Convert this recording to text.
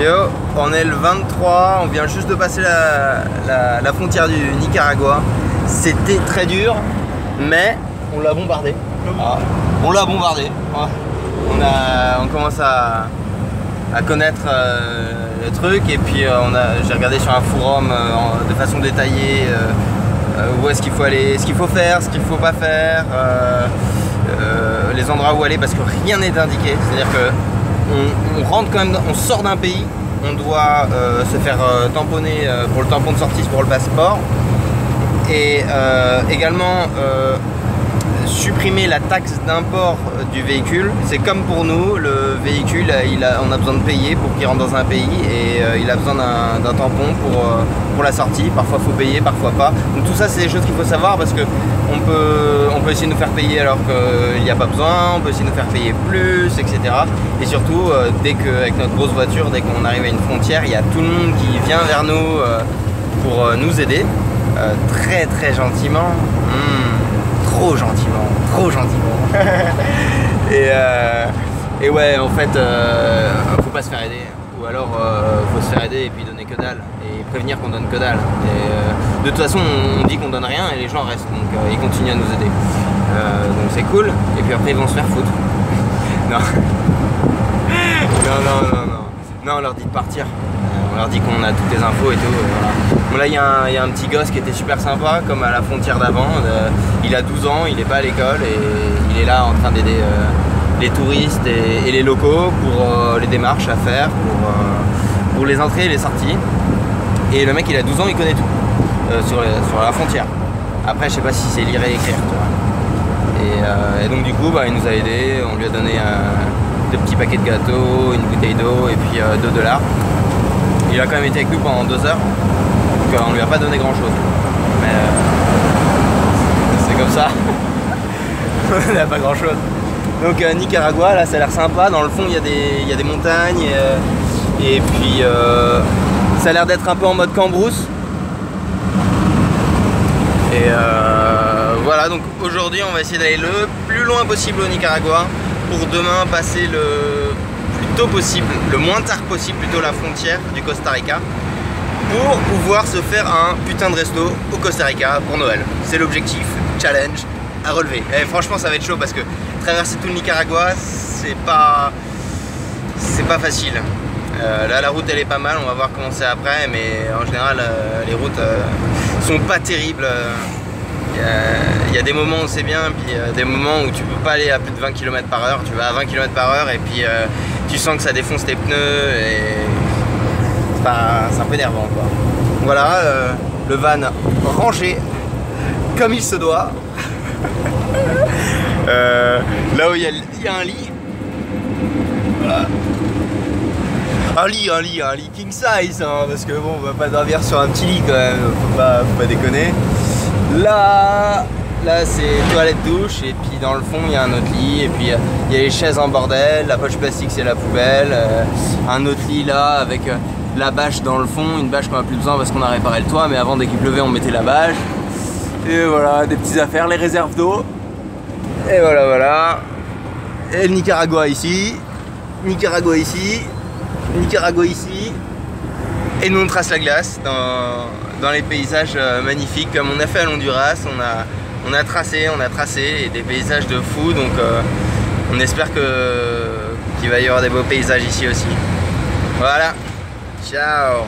Yo, on est le 23, on vient juste de passer la frontière du Nicaragua. C'était très dur, mais on l'a bombardé. Ah, on l'a bombardé. On commence à connaître le truc, et puis j'ai regardé sur un forum de façon détaillée où est-ce qu'il faut aller, ce qu'il faut faire, ce qu'il ne faut pas faire, les endroits où aller, parce que rien n'est indiqué. C'est-à-dire que on rentre quand même, on sort d'un pays, on doit se faire tamponner pour le tampon de sortie, pour le passeport, et également supprimer la taxe d'import du véhicule. C'est comme pour nous, le véhicule, on a besoin de payer pour qu'il rentre dans un pays, et il a besoin d'un tampon pour la sortie. Parfois il faut payer, parfois pas. Donc tout ça, c'est des choses qu'il faut savoir, parce que on peut essayer de nous faire payer alors qu'il n'y a pas besoin, on peut essayer de nous faire payer plus, etc. Et surtout, avec notre grosse voiture, dès qu'on arrive à une frontière, il y a tout le monde qui vient vers nous pour nous aider, très très gentiment. Trop gentiment. et ouais, en fait, faut pas se faire aider, ou alors faut se faire aider et puis donner que dalle, et prévenir qu'on donne que dalle. Et de toute façon, on dit qu'on donne rien et les gens restent, donc ils continuent à nous aider. Donc c'est cool. Et puis après, ils vont se faire foutre. Non. Non, on leur dit de partir. On leur dit qu'on a toutes les infos et tout. Voilà. Bon, là, il y a un petit gosse qui était super sympa, comme à la frontière d'avant. Il a 12 ans, il n'est pas à l'école, et il est là en train d'aider les touristes et les locaux pour les démarches à faire, pour les entrées et les sorties. Et le mec, il a 12 ans, il connaît tout sur la frontière. Après, je sais pas si c'est lire et écrire, tu vois. Et donc du coup, il nous a aidés. On lui a donné 2 petits paquets de gâteaux, une bouteille d'eau et puis $2. Il a quand même été avec nous pendant 2 heures, donc on lui a pas donné grand chose, mais c'est comme ça. On n'a pas grand chose. Donc Nicaragua, là ça a l'air sympa. Dans le fond il y a des montagnes, et puis ça a l'air d'être un peu en mode Cambrousse. Et voilà, donc aujourd'hui on va essayer d'aller le plus loin possible au Nicaragua, pour demain passer le plus tôt possible, le moins tard possible plutôt, la frontière du Costa Rica, pour pouvoir se faire un putain de resto au Costa Rica pour Noël. C'est l'objectif, challenge à relever. Et franchement ça va être chaud, parce que traverser tout le Nicaragua, c'est pas facile. Là la route elle est pas mal, on va voir comment c'est après, mais en général les routes sont pas terribles. Il y a des moments où c'est bien, puis des moments où tu peux pas aller à plus de 20 km/h, tu vas à 20 km/h et puis tu sens que ça défonce tes pneus, et c'est un peu énervant quoi. Voilà, le van rangé comme il se doit. Là où il y a un lit. Voilà. Un lit king size, hein, parce que bon, on va pas dormir sur un petit lit quand même, faut pas déconner. Là c'est toilette douche, et puis dans le fond il y a un autre lit, et puis il y a les chaises en bordel, la poche plastique c'est la poubelle, un autre lit là avec la bâche dans le fond, une bâche qu'on a plus besoin parce qu'on a réparé le toit, mais avant dès qu'il pleuvait on mettait la bâche. Et voilà, des petites affaires, les réserves d'eau. Et voilà. Et le Nicaragua ici, Nicaragua ici. Et nous on trace la glace dans les paysages magnifiques, comme on a fait à l'Honduras. On a tracé, et des paysages de fou, donc on espère qu'il va y avoir des beaux paysages ici aussi. Voilà, ciao.